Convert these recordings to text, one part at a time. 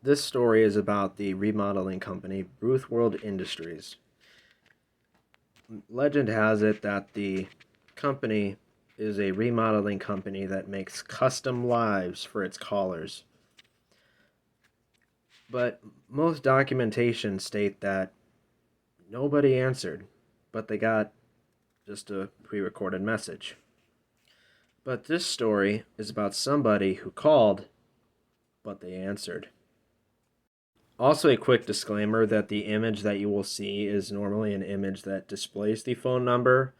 This story is about the remodeling company BoothWorld Industries. Legend has it that the company is a remodeling company that makes custom lives for its callers. But most documentation state that nobody answered, but they got just a pre-recorded message. But this story is about somebody who called, but they answered. Also, a quick disclaimer that the image that you will see is normally an image that displays the phone number,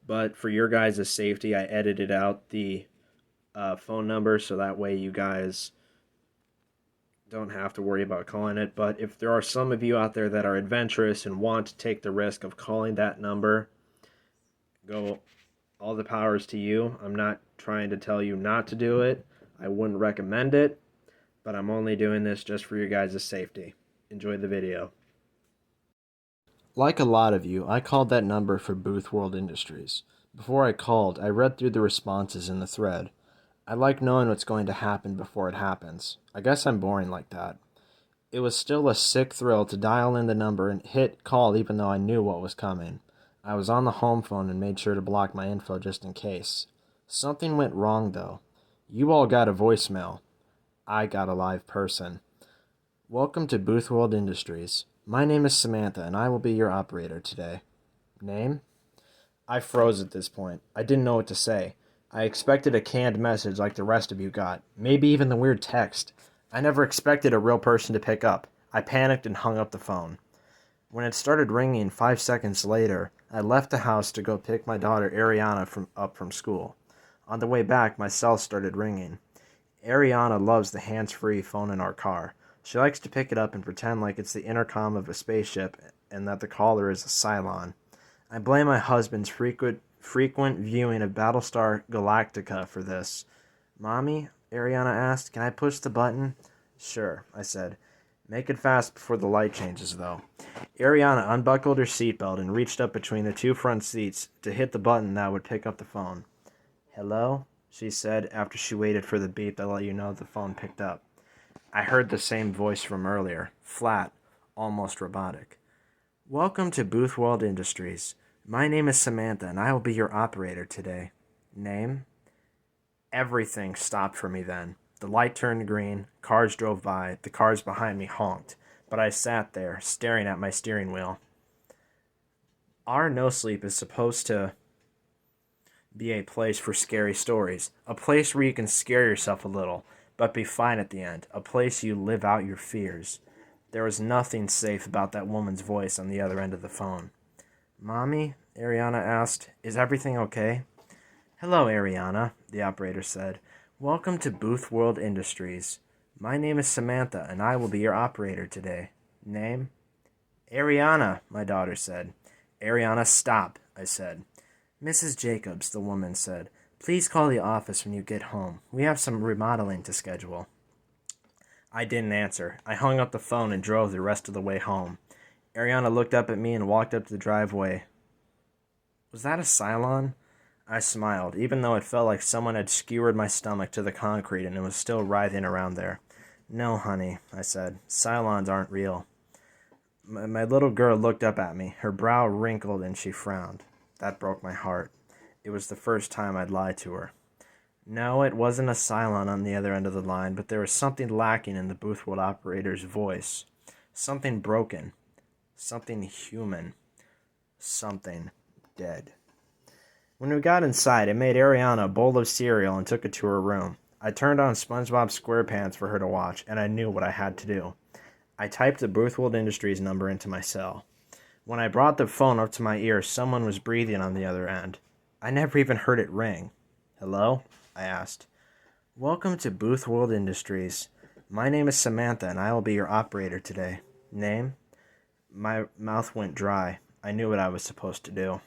but for your guys' safety, I edited out the phone number so that way you guys don't have to worry about calling it. But if there are some of you out there that are adventurous and want to take the risk of calling that number, go all the powers to you. I'm not trying to tell you not to do it. I wouldn't recommend it, but I'm only doing this just for your guys' safety. Enjoy the video. Like a lot of you, I called that number for BoothWorld Industries. Before I called, I read through the responses in the thread. I like knowing what's going to happen before it happens. I guess I'm boring like that. It was still a sick thrill to dial in the number and hit call even though I knew what was coming. I was on the home phone and made sure to block my info just in case. Something went wrong though. You all got a voicemail. I got a live person. Welcome to BoothWorld Industries. My name is Samantha and I will be your operator today. Name? I froze at this point. I didn't know what to say. I expected a canned message like the rest of you got. Maybe even the weird text. I never expected a real person to pick up. I panicked and hung up the phone. When it started ringing 5 seconds later, I left the house to go pick my daughter Ariana up from school. On the way back, my cell started ringing. Ariana loves the hands-free phone in our car. She likes to pick it up and pretend like it's the intercom of a spaceship and that the caller is a Cylon. I blame my husband's frequent viewing of Battlestar Galactica for this. Mommy, Ariana asked, can I push the button? Sure, I said. Make it fast before the light changes, though. Ariana unbuckled her seatbelt and reached up between the two front seats to hit the button that would pick up the phone. Hello? She said after she waited for the beep that let you know the phone picked up. I heard the same voice from earlier, flat, almost robotic. Welcome to BoothWorld Industries. My name is Samantha and I will be your operator today. Name? Everything stopped for me then. The light turned green, cars drove by, the cars behind me honked, but I sat there, staring at my steering wheel. Our no sleep is supposed to be a place for scary stories, a place where you can scare yourself a little, but be fine at the end, a place you live out your fears. There was nothing safe about that woman's voice on the other end of the phone. Mommy? Ariana asked. Is everything okay? Hello, Ariana, the operator said. Welcome to BoothWorld Industries. My name is Samantha, and I will be your operator today. Name? Ariana, my daughter said. Ariana, stop, I said. Mrs. Jacobs, the woman said. Please call the office when you get home. We have some remodeling to schedule. I didn't answer. I hung up the phone and drove the rest of the way home. Ariana looked up at me and walked up to the driveway. Was that a Cylon? I smiled, even though it felt like someone had skewered my stomach to the concrete and it was still writhing around there. No, honey, I said. Cylons aren't real. My little girl looked up at me. Her brow wrinkled and she frowned. That broke my heart. It was the first time I'd lied to her. No, it wasn't a Cylon on the other end of the line, but there was something lacking in the BoothWorld operator's voice. Something broken. Something human. Something dead. When we got inside, I made Ariana a bowl of cereal and took it to her room. I turned on SpongeBob SquarePants for her to watch, and I knew what I had to do. I typed the BoothWorld Industries number into my cell. When I brought the phone up to my ear, someone was breathing on the other end. I never even heard it ring. Hello? I asked. Welcome to BoothWorld Industries. My name is Samantha, and I will be your operator today. Name? My mouth went dry. I knew what I was supposed to do.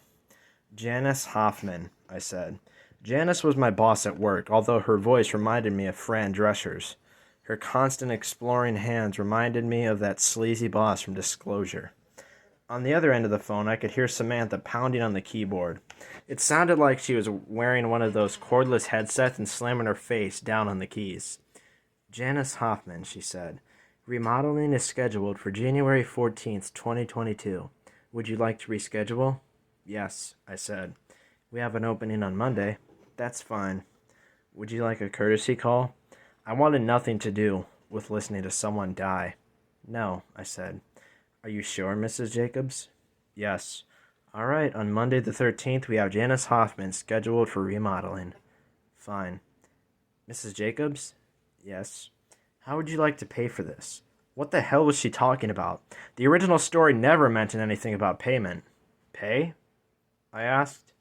Janice Hoffman, I said. Janice was my boss at work, although her voice reminded me of Fran Drescher's. Her constant exploring hands reminded me of that sleazy boss from Disclosure. On the other end of the phone, I could hear Samantha pounding on the keyboard. It sounded like she was wearing one of those cordless headsets and slamming her face down on the keys. Janice Hoffman, she said. Remodeling is scheduled for January 14th, 2022. Would you like to reschedule? Yes, I said. We have an opening on Monday. That's fine. Would you like a courtesy call? I wanted nothing to do with listening to someone die. No, I said. Are you sure, Mrs. Jacobs? Yes. All right, on Monday the 13th, we have Janice Hoffman scheduled for remodeling. Fine. Mrs. Jacobs? Yes. How would you like to pay for this? What the hell was she talking about? The original story never mentioned anything about payment. Pay? I asked.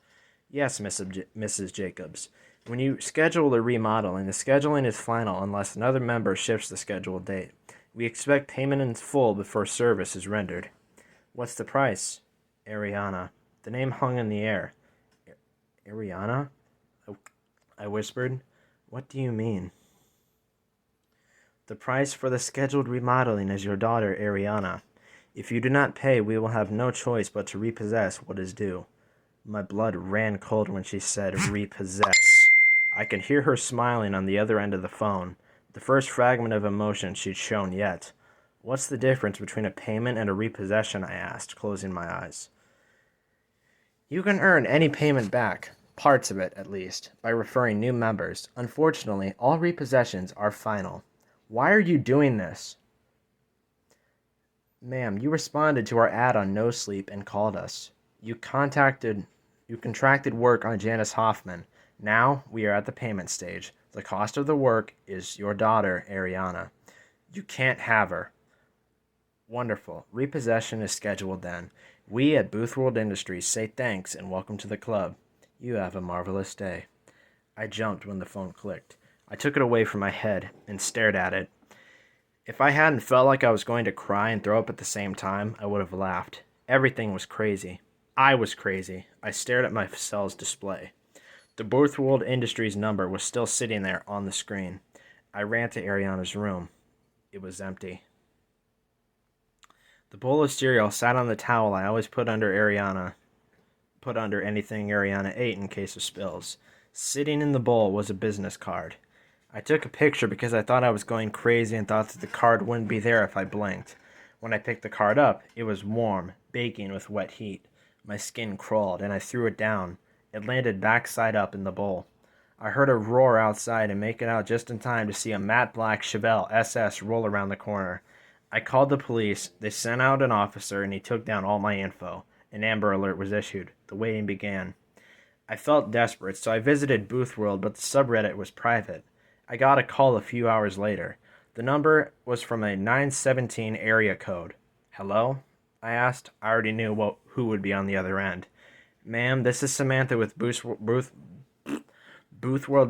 Yes, Mrs. Jacobs. When you schedule a remodeling, the scheduling is final unless another member shifts the scheduled date. We expect payment in full before service is rendered. What's the price? Ariana. The name hung in the air. Ariana? I whispered. What do you mean? The price for the scheduled remodeling is your daughter, Ariana. If you do not pay, we will have no choice but to repossess what is due. My blood ran cold when she said repossess. I could hear her smiling on the other end of the phone, the first fragment of emotion she'd shown yet. What's the difference between a payment and a repossession? I asked, closing my eyes. You can earn any payment back, parts of it at least, by referring new members. Unfortunately, all repossessions are final. Why are you doing this? Ma'am, you responded to our ad on No Sleep and called us. You contracted work on Janice Hoffman. Now we are at the payment stage. The cost of the work is your daughter, Ariana. You can't have her. Wonderful. Repossession is scheduled then. We at BoothWorld Industries say thanks and welcome to the club. You have a marvelous day. I jumped when the phone clicked. I took it away from my head and stared at it. If I hadn't felt like I was going to cry and throw up at the same time, I would have laughed. Everything was crazy. I was crazy. I stared at my cell's display. The BoothWorld Industries number was still sitting there on the screen. I ran to Ariana's room. It was empty. The bowl of cereal sat on the towel I always put under anything Ariana ate in case of spills. Sitting in the bowl was a business card. I took a picture because I thought I was going crazy and thought that the card wouldn't be there if I blinked. When I picked the card up, it was warm, baking with wet heat. My skin crawled, and I threw it down. It landed backside up in the bowl. I heard a roar outside and make it out just in time to see a matte black Chevelle SS roll around the corner. I called the police. They sent out an officer, and he took down all my info. An Amber Alert was issued. The waiting began. I felt desperate, so I visited BoothWorld, but the subreddit was private. I got a call a few hours later. The number was from a 917 area code. Hello? I asked. I already knew who would be on the other end. Ma'am, this is Samantha with BoothWorld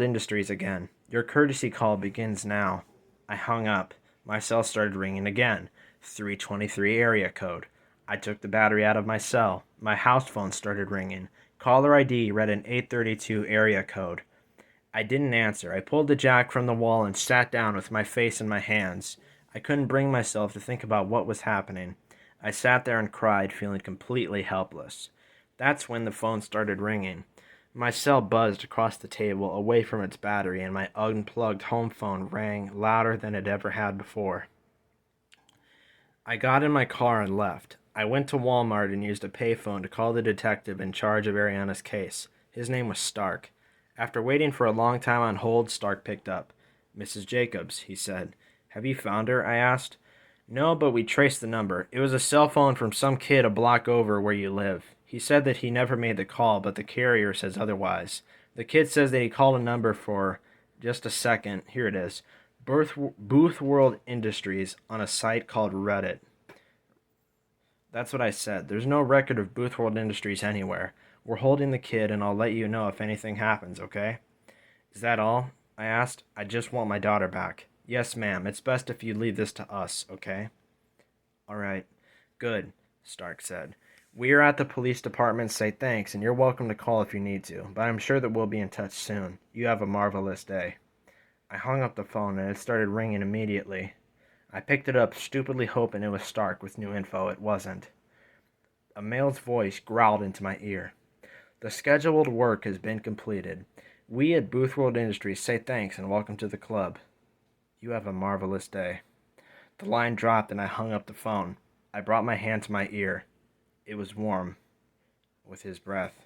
Industries again. Your courtesy call begins now. I hung up. My cell started ringing again. 323 area code. I took the battery out of my cell. My house phone started ringing. Caller ID read an 832 area code. I didn't answer. I pulled the jack from the wall and sat down with my face in my hands. I couldn't bring myself to think about what was happening. I sat there and cried, feeling completely helpless. That's when the phone started ringing. My cell buzzed across the table, away from its battery, and my unplugged home phone rang louder than it ever had before. I got in my car and left. I went to Walmart and used a payphone to call the detective in charge of Ariana's case. His name was Stark. After waiting for a long time on hold, Stark picked up. Mrs. Jacobs, he said. Have you found her? I asked. No, but we traced the number. It was a cell phone from some kid a block over where you live. He said that he never made the call, but the carrier says otherwise. The kid says that he called a number for, just a second, here it is, BoothWorld Industries on a site called Reddit. That's what I said. There's no record of BoothWorld Industries anywhere. We're holding the kid, and I'll let you know if anything happens, okay? Is that all? I asked. I just want my daughter back. Yes, ma'am. It's best if you leave this to us, okay? All right. Good, Stark said. We are at the police department. Say thanks, and you're welcome to call if you need to, but I'm sure that we'll be in touch soon. You have a marvelous day. I hung up the phone, and it started ringing immediately. I picked it up, stupidly hoping it was Stark with new info. It wasn't. A male's voice growled into my ear. The scheduled work has been completed. We at BoothWorld Industries say thanks and welcome to the club. You have a marvelous day. The line dropped and I hung up the phone. I brought my hand to my ear. It was warm with his breath.